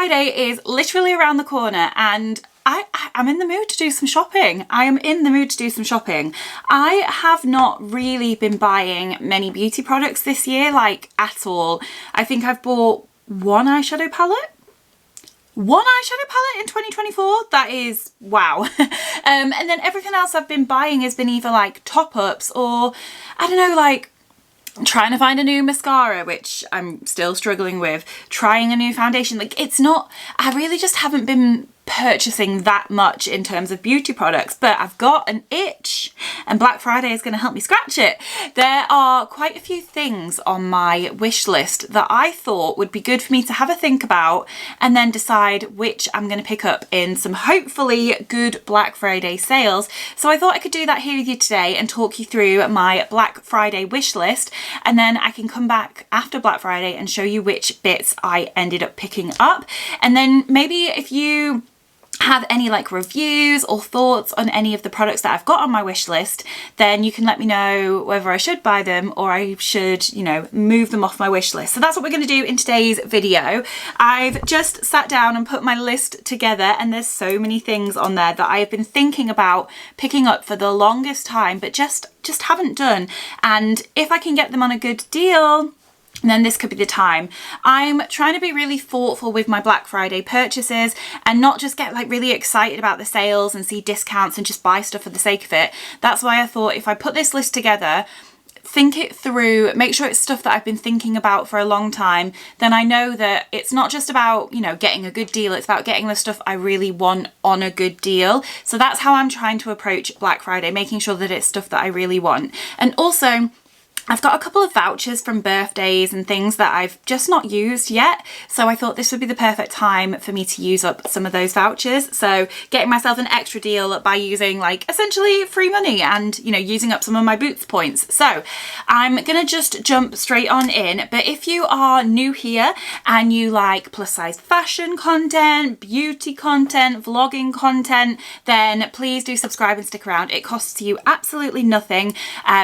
Friday is literally around the corner and I'm in the mood to do some shopping. I am in the mood to do some shopping. I have not really been buying many beauty products this year, like at all. I think I've bought one eyeshadow palette. One eyeshadow palette in 2024. That is wow. And then everything else I've been buying has been either like top-ups or I don't know, like trying to find a new mascara, which I'm still struggling with, trying a new foundation. Like it's not, I really just haven't been purchasing that much in terms of beauty products, but I've got an itch and Black Friday is going to help me scratch it. There are quite a few things on my wish list that I thought would be good for me to have a think about and then decide which I'm going to pick up in some hopefully good Black Friday sales. So I thought I could do that here with you today and talk you through my Black Friday wish list, and then I can come back after Black Friday and show you which bits I ended up picking up. And then maybe if you have any like reviews or thoughts on any of the products that I've got on my wish list, then you can let me know whether I should buy them or I should, you know, move them off my wish list. So that's what we're going to do in today's video. I've just sat down and put my list together and there's so many things on there that I have been thinking about picking up for the longest time but just haven't done. And if I can get them on a good deal, then this could be the time. I'm trying to be really thoughtful with my Black Friday purchases and not just get like really excited about the sales and see discounts and just buy stuff for the sake of it. That's why I thought if I put this list together, think it through, make sure it's stuff that I've been thinking about for a long time, then I know that it's not just about, you know, getting a good deal, it's about getting the stuff I really want on a good deal. So that's how I'm trying to approach Black Friday, making sure that it's stuff that I really want. And also, I've got a couple of vouchers from birthdays and things that I've just not used yet, so I thought this would be the perfect time for me to use up some of those vouchers. So getting myself an extra deal by using like essentially free money and, you know, using up some of my Boots points. So I'm gonna just jump straight on in, but if you are new here and you like plus size fashion content, beauty content, vlogging content, then please do subscribe and stick around. It costs you absolutely nothing.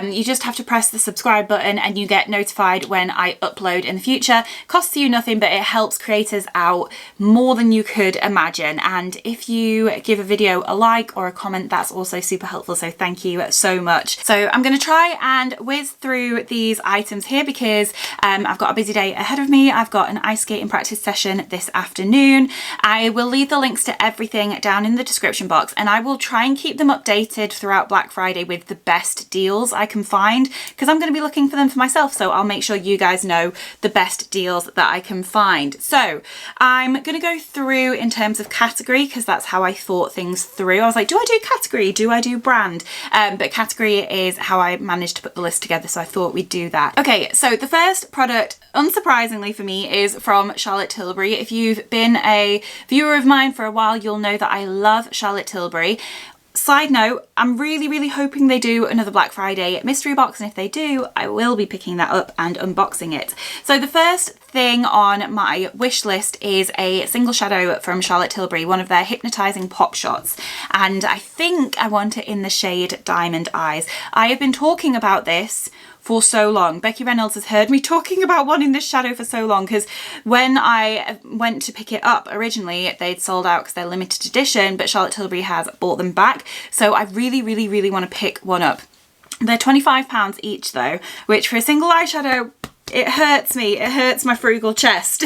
You just have to press the subscribe button and you get notified when I upload in the future. Costs you nothing, but it helps creators out more than you could imagine. And if you give a video a like or a comment, that's also super helpful, so thank you so much. So I'm going to try and whiz through these items here because I've got a busy day ahead of me. I've got an ice skating practice session this afternoon. I will leave the links to everything down in the description box and I will try and keep them updated throughout Black Friday with the best deals I can find, because I'm going to be looking for them for myself, so I'll make sure you guys know the best deals that I can find. So I'm going to go through in terms of category because that's how I thought things through. I was like, do I do category? Do I do brand? But category is how I managed to put the list together, so I thought we'd do that. Okay, so the first product, unsurprisingly for me, is from Charlotte Tilbury. If you've been a viewer of mine for a while, you'll know that I love Charlotte Tilbury. Side note, I'm really hoping they do another Black Friday mystery box, and if they do, I will be picking that up and unboxing it. So the first thing on my wish list is a single shadow from Charlotte Tilbury, one of their hypnotizing pop shots, and I think I want it in the shade Diamond Eyes. I have been talking about this for so long. Becky Reynolds has heard me talking about wanting this shadow for so long, because when I went to pick it up originally, they'd sold out because they're limited edition, but Charlotte Tilbury has bought them back. So I really want to pick one up. They're £25 each though, which for a single eyeshadow, it hurts me. It hurts my frugal chest.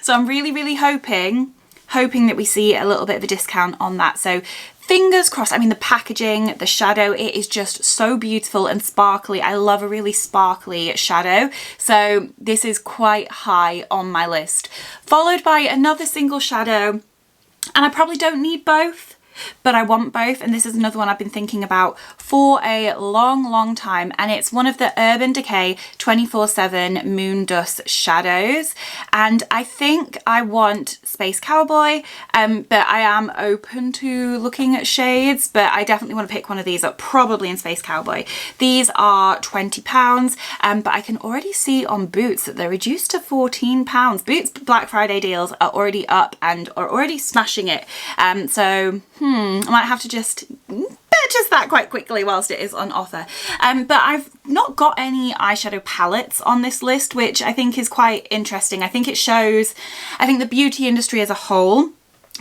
So I'm really hoping that we see a little bit of a discount on that. So fingers crossed. I mean, the packaging, the shadow, it is just so beautiful and sparkly. I love a really sparkly shadow. So this is quite high on my list. Followed by another single shadow, and I probably don't need both, but I want both, and this is another one I've been thinking about for a long time, and it's one of the Urban Decay 24/7 Moondust shadows, and I think I want Space Cowboy, but I am open to looking at shades, but I definitely want to pick one of these up, probably in Space Cowboy. These are £20, but I can already see on Boots that they're reduced to £14. Boots Black Friday deals are already up and are already smashing it, so I might have to just purchase that quite quickly whilst it is on offer. But I've not got any eyeshadow palettes on this list, which I think is quite interesting. I think it shows, I think the beauty industry as a whole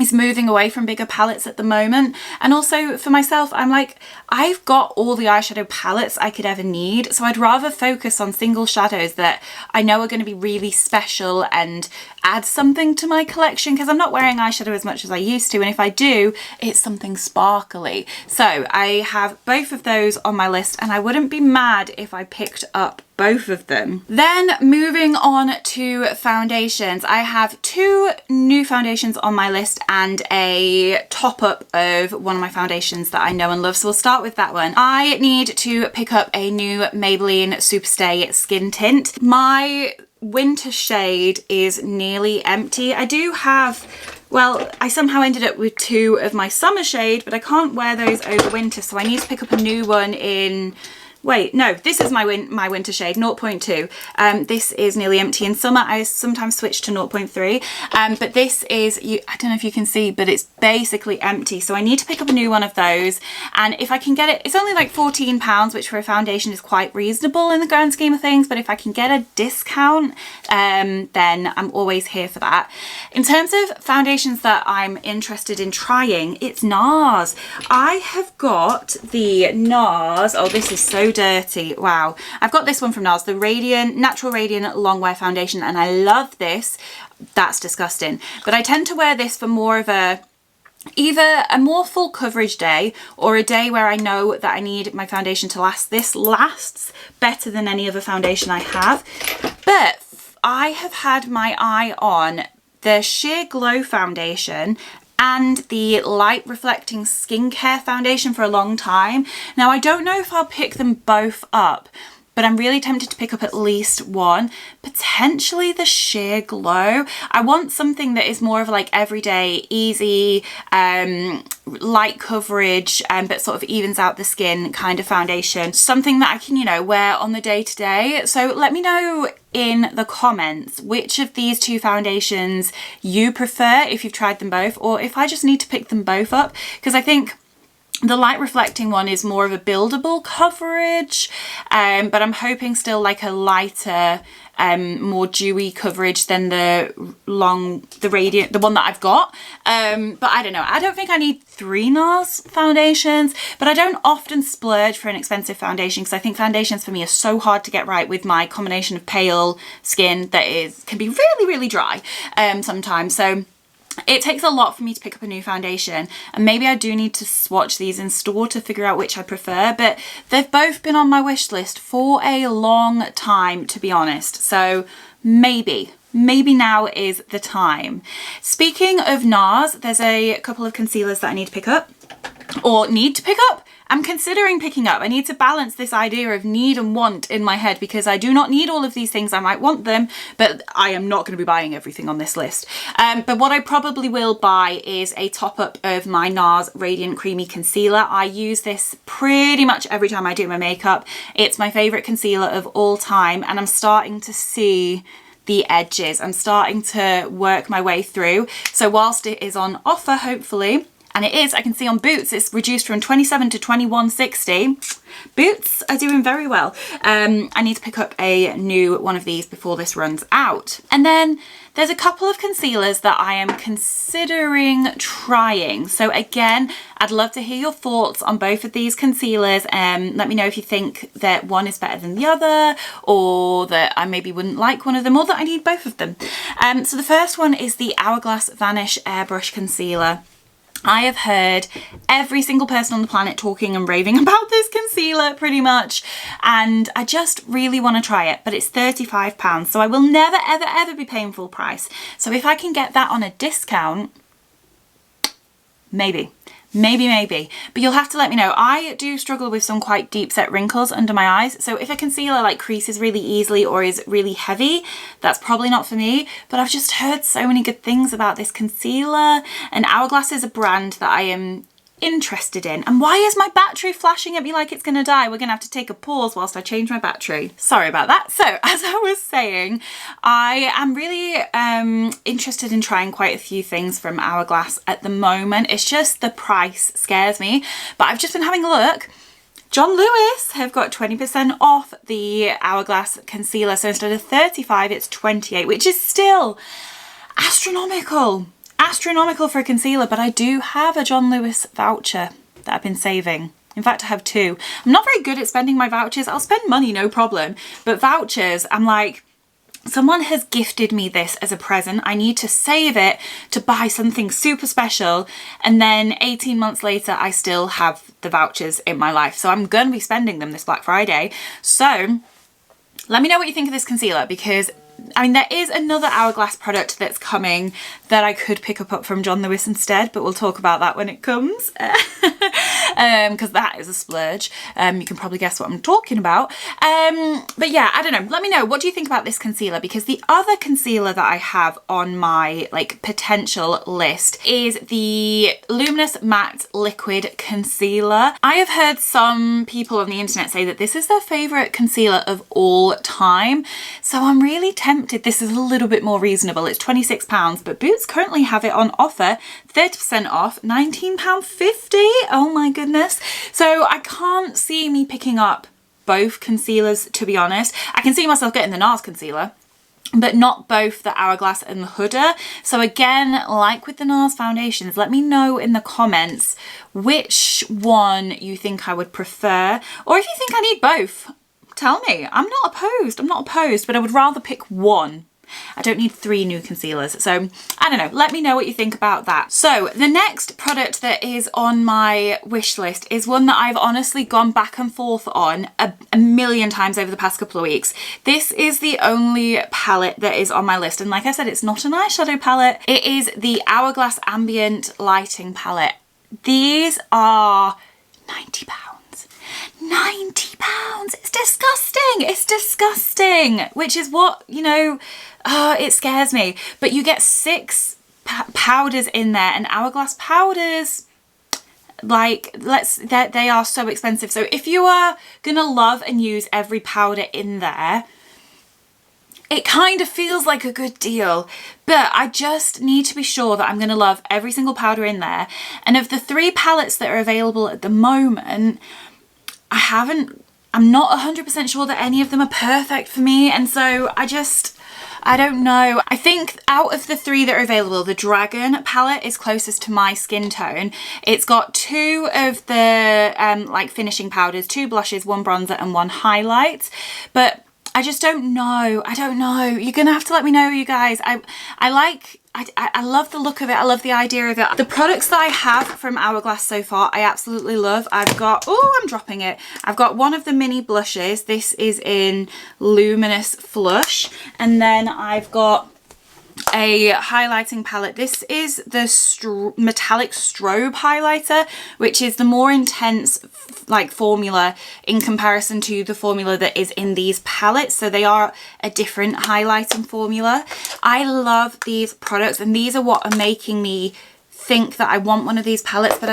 is moving away from bigger palettes at the moment. And also for myself, I'm like, I've got all the eyeshadow palettes I could ever need, so I'd rather focus on single shadows that I know are going to be really special and add something to my collection, because I'm not wearing eyeshadow as much as I used to, and if I do, it's something sparkly. So I have both of those on my list, and I wouldn't be mad if I picked up both of them. Then moving on to foundations, I have 2 new foundations on my list and a top up of one of my foundations that I know and love, so we'll start with that one. I need to pick up a new Maybelline Superstay Skin Tint. My winter shade is nearly empty. I do have, well, I somehow ended up with 2 of my summer shade, but I can't wear those over winter, so I need to pick up a new one in, wait, no, this is my winter shade, 0.2. This is nearly empty. In summer, I sometimes switch to 0.3, but this is, I don't know if you can see, but it's basically empty. So I need to pick up a new one of those. And if I can get it, it's only like £14, which for a foundation is quite reasonable in the grand scheme of things. But if I can get a discount, then I'm always here for that. In terms of foundations that I'm interested in trying, it's NARS. I have got the NARS, oh, this is so dirty, wow. I've got this one from NARS, the Natural Radiant Longwear Foundation, and I love this. That's disgusting. But I tend to wear this for more of either a more full coverage day or a day where I know that I need my foundation to last. This lasts better than any other foundation I have. But I have had my eye on the Sheer Glow foundation and the Light Reflecting Skincare foundation for a long time. Now, I don't know if I'll pick them both up, but I'm really tempted to pick up at least one, potentially the Sheer Glow. I want something that is more of like everyday, easy, light coverage, but sort of evens out the skin kind of foundation. Something that I can, you know, wear on the day to day. So let me know in the comments which of these 2 foundations you prefer, if you've tried them both, or if I just need to pick them both up, because I think the light reflecting one is more of a buildable coverage, but I'm hoping still like a lighter, more dewy coverage than the radiant, the one that I've got. But I don't know. I don't think I need 3 NARS foundations, but I don't often splurge for an expensive foundation because I think foundations for me are so hard to get right with my combination of pale skin that can be really, really dry sometimes. So it takes a lot for me to pick up a new foundation, and maybe I do need to swatch these in store to figure out which I prefer, but they've both been on my wish list for a long time, to be honest. So maybe now is the time. Speaking of NARS, there's a couple of concealers that I need to pick up, or need to pick up. I'm considering picking up. I need to balance this idea of need and want in my head, because I do not need all of these things. I might want them, but I am not going to be buying everything on this list. But what I probably will buy is a top up of my NARS Radiant Creamy Concealer. I use this pretty much every time I do my makeup. It's my favourite concealer of all time, and I'm starting to see the edges. I'm starting to work my way through. So whilst it is on offer, hopefully, and it is, I can see on Boots, it's reduced from £27 to £21.60. Boots are doing very well. I need to pick up a new one of these before this runs out. And then there's a couple of concealers that I am considering trying. So again, I'd love to hear your thoughts on both of these concealers. Let me know if you think that one is better than the other, or that I maybe wouldn't like one of them, or that I need both of them. So the first one is the Hourglass Vanish Airbrush Concealer. I have heard every single person on the planet talking and raving about this concealer pretty much, and I just really want to try it, but it's £35, so I will never ever ever be paying full price. So if I can get that on a discount, maybe. But you'll have to let me know. I do struggle with some quite deep set wrinkles under my eyes, so if a concealer like creases really easily or is really heavy, that's probably not for me. But I've just heard so many good things about this concealer, and Hourglass is a brand that I am interested in. And why is my battery flashing at me like it's gonna die? We're gonna have to take a pause whilst I change my battery. Sorry about that. So as I was saying, I am really interested in trying quite a few things from Hourglass at the moment. It's just the price scares me, but I've just been having a look. John Lewis have got 20% off the Hourglass concealer. So instead of 35, it's 28, which is still astronomical. Astronomical for a concealer, but I do have a John Lewis voucher that I've been saving. In fact, I have two. I'm not very good at spending my vouchers. I'll spend money, no problem. But vouchers, I'm like, someone has gifted me this as a present. I need to save it to buy something super special. And then 18 months later, I still have the vouchers in my life. So I'm going to be spending them this Black Friday. So let me know what you think of this concealer, because I mean, there is another Hourglass product that's coming that I could pick up from John Lewis instead, but we'll talk about that when it comes, because that is a splurge. You can probably guess what I'm talking about. But yeah, I don't know. Let me know. What do you think about this concealer? Because the other concealer that I have on my like potential list is the Luminous Matte Liquid Concealer. I have heard some people on the internet say that this is their favourite concealer of all time. So I'm really tempted. This is a little bit more reasonable. It's £26, but Boots currently have it on offer, 30% off, £19.50. Oh my goodness. So I can't see me picking up both concealers, to be honest. I can see myself getting the NARS concealer, but not both the Hourglass and the Huda. So again, like with the NARS foundations, let me know in the comments which one you think I would prefer, or if you think I need both. Tell me. I'm not opposed, but I would rather pick one. I don't need 3 new concealers. So I don't know, let me know what you think about that. So the next product that is on my wish list is one that I've honestly gone back and forth on a million times over the past couple of weeks. This is the only palette that is on my list, and like I said, it's not an eyeshadow palette. It is the Hourglass Ambient Lighting Palette. These are £90. £90. It's disgusting. It's disgusting. Which is what, you know, it scares me. But you get 6 powders in there, and Hourglass powders, like, they are so expensive. So if you are gonna love and use every powder in there, it kind of feels like a good deal, but I just need to be sure that I'm going to love every single powder in there. And of the 3 palettes that are available at the moment, I'm not 100% sure that any of them are perfect for me. And so I don't know. I think out of the 3 that are available, the Dragon palette is closest to my skin tone. It's got 2 of the like finishing powders, 2 blushes, 1 bronzer and 1 highlight. But I just don't know. I don't know. You're gonna have to let me know, you guys. I love the look of it. I love the idea of it. The products that I have from Hourglass so far, I absolutely love. I've got, oh, I'm dropping it. I've got one of the mini blushes. This is in Luminous Flush. And then I've got a highlighting palette. This is the metallic strobe highlighter, which is the more intense like formula in comparison to the formula that is in these palettes. So they are a different highlighting formula. I love these products, and these are what are making me think that I want one of these palettes, but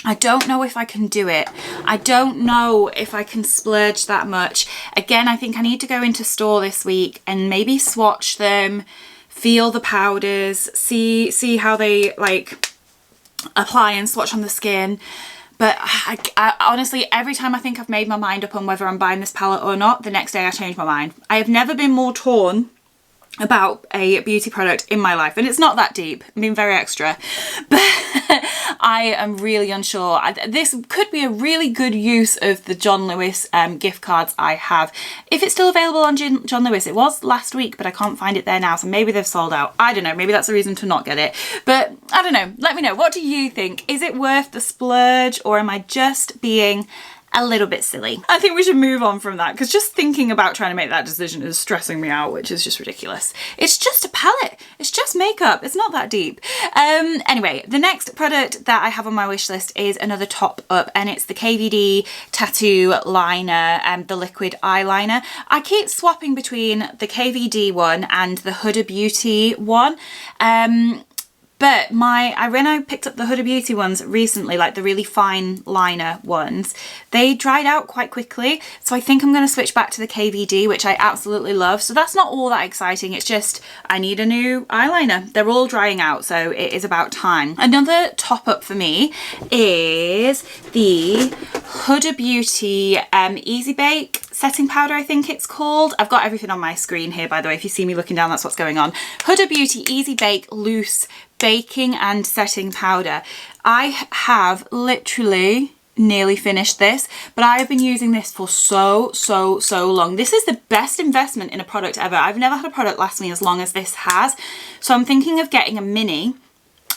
I don't know if I can do it. I don't know if I can splurge that much. Again, I think I need to go into store this week and maybe swatch them, feel the powders, see how they like apply and swatch on the skin. But I honestly, every time I think I've made my mind up on whether I'm buying this palette or not, the next day I change my mind. I have never been more torn about a beauty product in my life, and it's not that deep. I'm being very extra, but I am really unsure. This could be a really good use of the John Lewis gift cards I have. If it's still available on John Lewis, it was last week, but I can't find it there now, so maybe they've sold out. I don't know, maybe that's a reason to not get it, but I don't know. Let me know. What do you think? Is it worth the splurge, or am I just being a little bit silly? I think we should move on from that, because just thinking about trying to make that decision is stressing me out, which is just ridiculous. It's just a palette. It's just makeup. It's not that deep. Anyway, the next product that I have on my wish list is another top up, and it's the KVD Tattoo Liner and the liquid eyeliner. I keep swapping between the KVD one and the Huda Beauty one. But when I picked up the Huda Beauty ones recently, like the really fine liner ones, they dried out quite quickly. So I think I'm going to switch back to the KVD, which I absolutely love. So that's not all that exciting. It's just I need a new eyeliner. They're all drying out, so it is about time. Another top up for me is the Huda Beauty Easy Bake setting powder, I think it's called. I've got everything on my screen here, by the way. If you see me looking down, that's what's going on. Huda Beauty Easy Bake Loose Baking and Setting Powder. I have literally nearly finished this, but I have been using this for so long. This is the best investment in a product ever. I've never had a product last me as long as this has. So I'm thinking of getting a mini.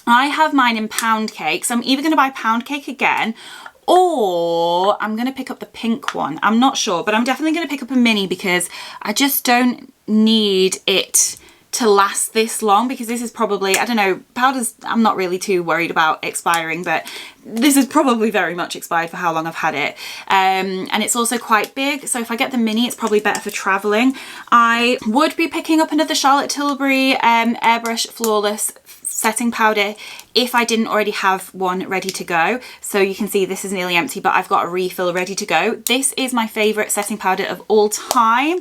I have mine in pound cake, so I'm either going to buy pound cake again, or I'm going to pick up the pink one. I'm not sure, but I'm definitely going to pick up a mini because I just don't need it to last this long, because this is probably, I don't know, powders I'm not really too worried about expiring, but this is probably very much expired for how long I've had it. And it's also quite big, so if I get the mini it's probably better for traveling. I would be picking up another Charlotte Tilbury Airbrush Flawless setting powder if I didn't already have one ready to go. So you can see this is nearly empty, but I've got a refill ready to go. This is my favourite setting powder of all time,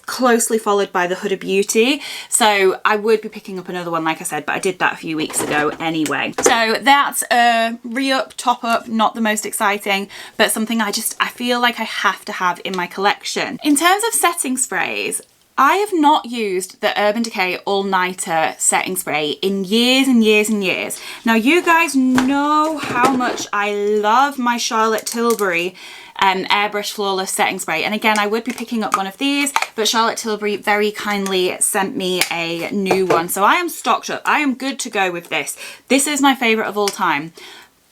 closely followed by the Huda Beauty. So I would be picking up another one, like I said, but I did that a few weeks ago anyway. So that's a re-up, top up, not the most exciting, but something I feel like I have to have in my collection. In terms of setting sprays, I have not used the Urban Decay All Nighter setting spray in years and years and years. Now you guys know how much I love my Charlotte Tilbury Airbrush Flawless setting spray, and again I would be picking up one of these, but Charlotte Tilbury very kindly sent me a new one, so I am stocked up. I am good to go with this. This is my favourite of all time,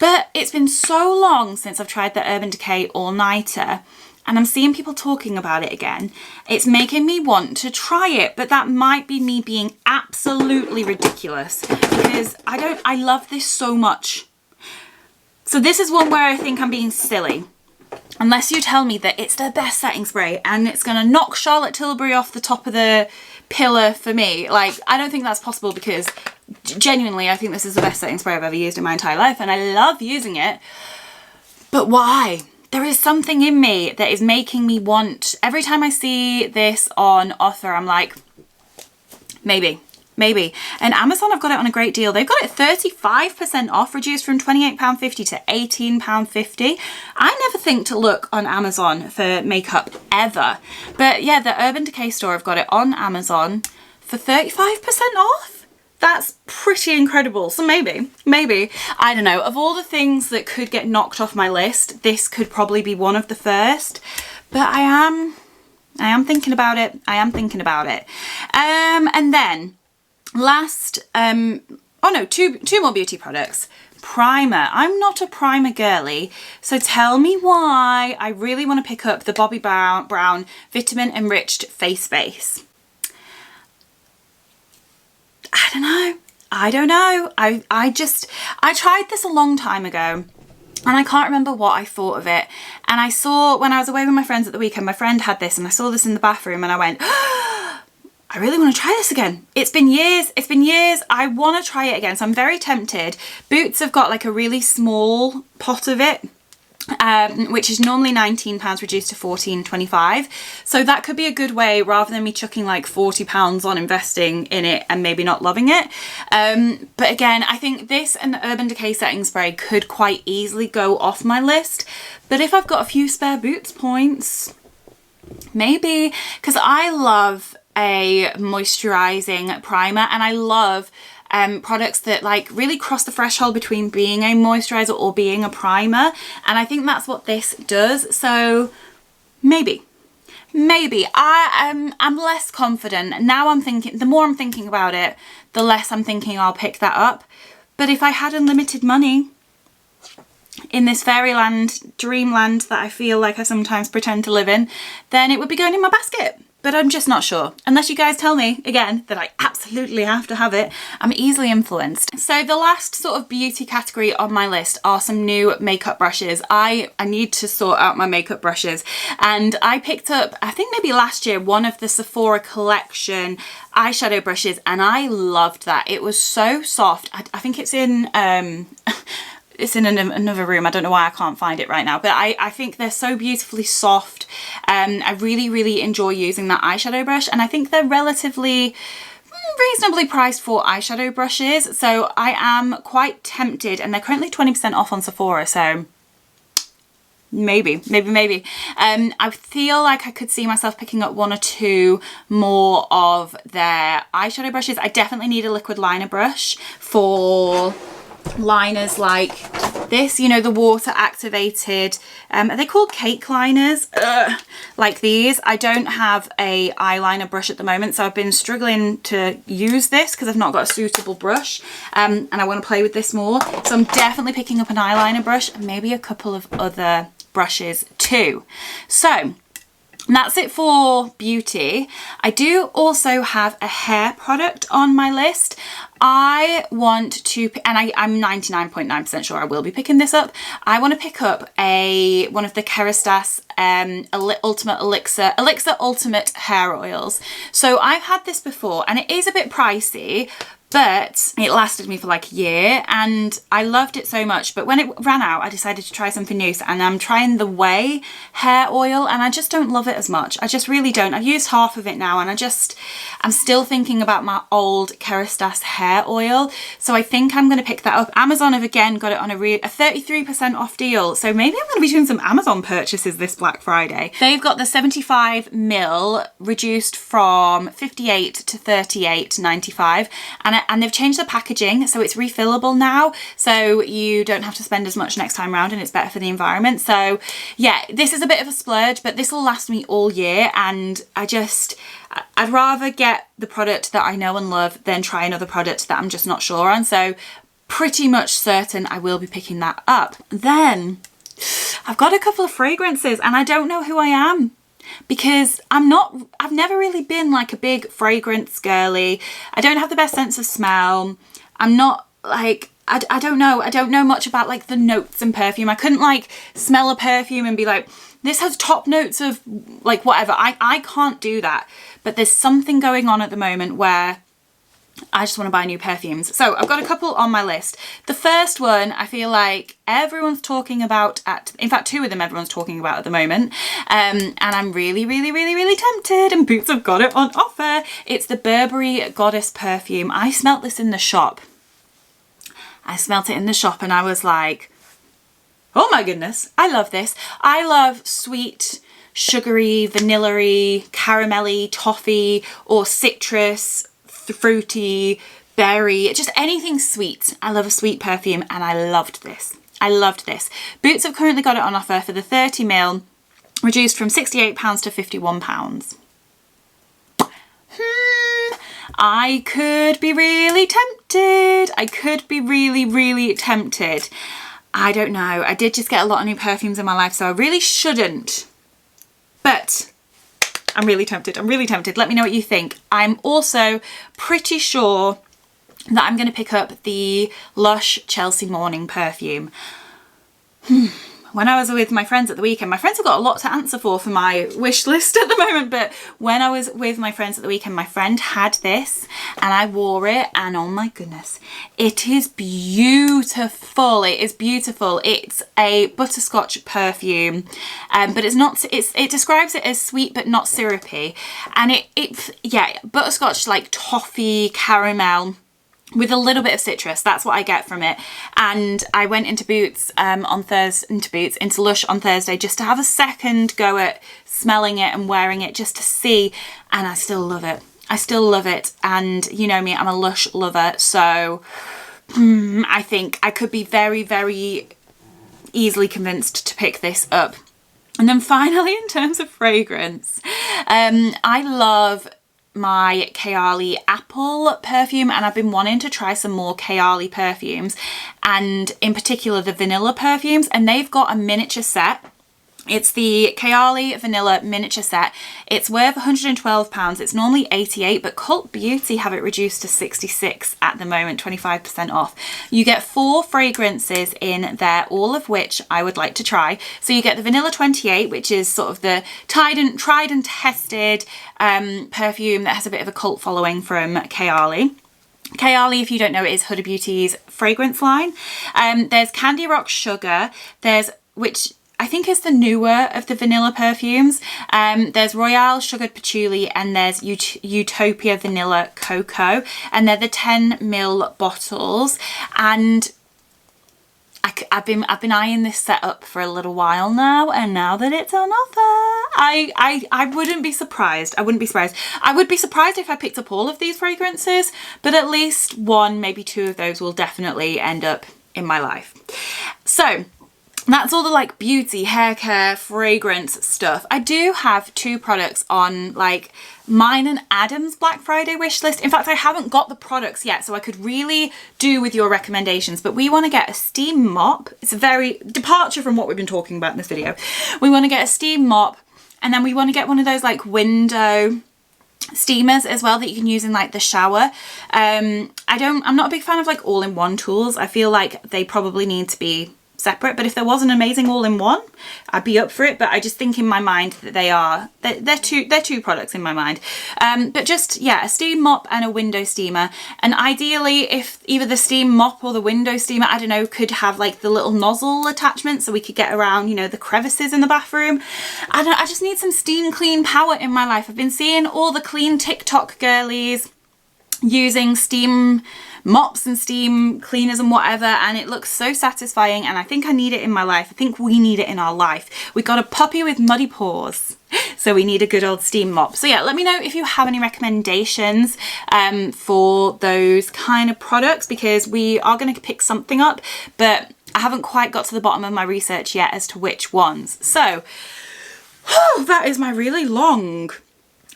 but it's been so long since I've tried the Urban Decay All Nighter, and I'm seeing people talking about it again. It's making me want to try it, but that might be me being absolutely ridiculous because I love this so much. So this is one where I think I'm being silly. Unless you tell me that it's the best setting spray and it's gonna knock Charlotte Tilbury off the top of the pillar for me. Like, I don't think that's possible because genuinely I think this is the best setting spray I've ever used in my entire life and I love using it. But why? There is something in me that is making me want, every time I see this on offer, I'm like, maybe. And Amazon have got it on a great deal. They've got it 35% off, reduced from £28.50 to £18.50. I never think to look on Amazon for makeup ever. But yeah, the Urban Decay store have got it on Amazon for 35% off. That's pretty incredible. So maybe, I don't know, of all the things that could get knocked off my list, this could probably be one of the first. But I am thinking about it. And then last, two more beauty products. Primer. I'm not a primer girly, so tell me why I really want to pick up the Bobbi Brown Vitamin Enriched Face Base. I don't know. I tried this a long time ago and I can't remember what I thought of it. And I saw, when I was away with my friends at the weekend, my friend had this and I saw this in the bathroom and I went, oh, I really want to try this again. It's been years. I want to try it again. So I'm very tempted. Boots have got like a really small pot of it, which is normally £19 reduced to £14.25. So that could be a good way, rather than me chucking like £40 on investing in it and maybe not loving it. But again, I think this and the Urban Decay setting spray could quite easily go off my list. But if I've got a few spare Boots points, maybe, because I love a moisturizing primer and I love products that like really cross the threshold between being a moisturizer or being a primer, and I think that's what this does. So maybe I'm less confident now. I'm thinking, the more I'm thinking about it, the less I'm thinking I'll pick that up. But if I had unlimited money in this fairyland, dreamland that I feel like I sometimes pretend to live in, then it would be going in my basket. but I'm just not sure. Unless you guys tell me, again, that I absolutely have to have it, I'm easily influenced. So the last sort of beauty category on my list are some new makeup brushes. I need to sort out my makeup brushes, and I picked up, I think maybe last year, one of the Sephora collection eyeshadow brushes, and I loved that. It was so soft. I think it's in it's in another room. I don't know why I can't find it right now, but I think they're so beautifully soft. I really enjoy using that eyeshadow brush, and I think they're relatively reasonably priced for eyeshadow brushes, so I am quite tempted, and they're currently 20% off on Sephora, so maybe. I feel like I could see myself picking up one or two more of their eyeshadow brushes. I definitely need a liquid liner brush for liners like this, you know, the water activated, are they called cake liners? Like these. I don't have a eyeliner brush at the moment, so I've been struggling to use this because I've not got a suitable brush, and I want to play with this more, so I'm definitely picking up an eyeliner brush and maybe a couple of other brushes too. So that's it for beauty. I do also have a hair product on my list. I want to, and I'm 99.9% sure I will be picking this up. I want to pick up one of the Kérastase Ultimate Elixir Ultimate hair oils. So I've had this before, and it is a bit pricey, but it lasted me for like a year and I loved it so much. But when it ran out, I decided to try something new, and I'm trying the Way hair oil, and I just don't love it as much. I just really don't. I've used half of it now, and I'm still thinking about my old Kérastase hair oil, so I think I'm going to pick that up. Amazon have again got it on a 33% off deal, so maybe I'm going to be doing some Amazon purchases this Black Friday. They've got the 75ml reduced from 58 to 38.95, and they've changed the packaging, so it's refillable now, so you don't have to spend as much next time around, and it's better for the environment. So yeah, this is a bit of a splurge, but this will last me all year, and I'd rather get the product that I know and love than try another product that I'm just not sure on. So pretty much certain I will be picking that up. Then I've got a couple of fragrances, and I don't know who I am, because I've never really been like a big fragrance girly. I don't have the best sense of smell. I'm not like, I don't know much about like the notes in perfume. I couldn't like smell a perfume and be like, this has top notes of like whatever. I can't do that. But there's something going on at the moment where I just want to buy new perfumes. So I've got a couple on my list. The first one I feel like everyone's talking about in fact two of them everyone's talking about at the moment, and I'm really tempted, and Boots have got it on offer. It's the Burberry Goddess perfume. I smelt this in the shop. I smelt it in the shop and I was like, oh my goodness, I love this. I love sweet, sugary, vanilla-y, caramelly, toffee, or citrus, fruity, berry, just anything sweet. I love a sweet perfume, and I loved this. Boots have currently got it on offer for the 30ml, reduced from £68 to £51. I could be really tempted. Really tempted. I don't know. I did just get a lot of new perfumes in my life, so I really shouldn't. But I'm really tempted. Let me know what you think. I'm also pretty sure that I'm going to pick up the Lush Chelsea Morning perfume. When I was with my friends at the weekend, my friends have got a lot to answer for my wish list at the moment, but when I was with my friends at the weekend, my friend had this and I wore it, and oh my goodness, it is beautiful. It is beautiful. It's a butterscotch perfume, but it describes it as sweet but not syrupy, and yeah, butterscotch, like toffee, caramel, with a little bit of citrus. That's what I get from it. And I went into Boots into Lush on Thursday just to have a second go at smelling it and wearing it, just to see, and I still love it. And you know me, I'm a Lush lover, so I think I could be very easily convinced to pick this up. And then finally, in terms of fragrance, I love my KAYALI apple perfume, and I've been wanting to try some more KAYALI perfumes, and in particular the vanilla perfumes, and they've got a miniature set It's the KAYALI Vanilla Miniature Set. It's worth £112. It's normally 88, but Cult Beauty have it reduced to 66 at the moment, 25% off. You get 4 fragrances in there, all of which I would like to try. So you get the Vanilla 28, which is sort of the tried and tested perfume that has a bit of a cult following from KAYALI. KAYALI, if you don't know, is Huda Beauty's fragrance line. There's Candy Rock Sugar. There's, which I think is the newer of the vanilla perfumes. There's Royale Sugared Patchouli, and there's Utopia Vanilla Cocoa, and they're the 10ml bottles. And I've been eyeing this set up for a little while now, and now that it's on offer, I wouldn't be surprised. I wouldn't be surprised. I would be surprised if I picked up all of these fragrances, but at least 1, maybe 2 of those will definitely end up in my life. So that's all the like beauty, hair care, fragrance stuff. I do have 2 products on like mine and Adam's Black Friday wish list. In fact, I haven't got the products yet, so I could really do with your recommendations, but we want to get a steam mop. It's a very departure from what we've been talking about in this video. We want to get a steam mop, and then we want to get one of those like window steamers as well that you can use in like the shower. I'm not a big fan of like all-in-one tools. I feel like they probably need to be separate, but if there was an amazing all-in-one, I'd be up for it. But I just think in my mind that they're two products in my mind. But just, yeah, a steam mop and a window steamer. And ideally, if either the steam mop or the window steamer, I don't know, could have like the little nozzle attachment so we could get around, you know, the crevices in the bathroom. I just need some steam clean power in my life. I've been seeing all the clean TikTok girlies using steam mops and steam cleaners and whatever, and it looks so satisfying, and I think I need it in my life. I think we need it in our life. We got a puppy with muddy paws, so we need a good old steam mop. So yeah, let me know if you have any recommendations for those kind of products, because we are going to pick something up, but I haven't quite got to the bottom of my research yet as to which ones. So that is my really long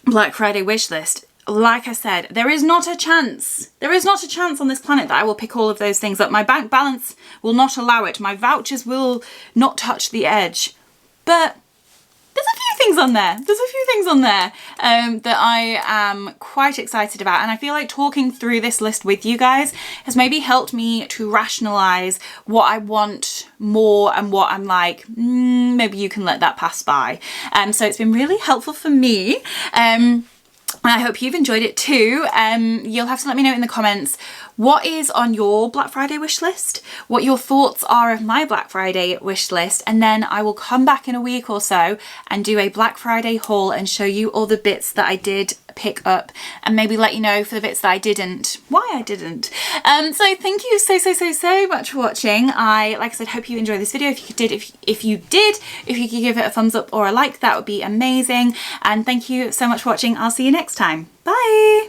Black Friday wish list. Like I said, there is not a chance on this planet that I will pick all of those things up. My bank balance will not allow it. My vouchers will not touch the edge. But there's a few things on there. That I am quite excited about. And I feel like talking through this list with you guys has maybe helped me to rationalize what I want more and what I'm like, maybe you can let that pass by. So it's been really helpful for me. And I hope you've enjoyed it too. You'll have to let me know in the comments what is on your Black Friday wish list, what your thoughts are of my Black Friday wish list, and then I will come back in a week or so and do a Black Friday haul and show you all the bits that I did pick up, and maybe let you know for the bits that I didn't, why I didn't. So thank you so much for watching. Like I said, hope you enjoyed this video. If you could give it a thumbs up or a like, that would be amazing. And thank you so much for watching. I'll see you next time. Bye.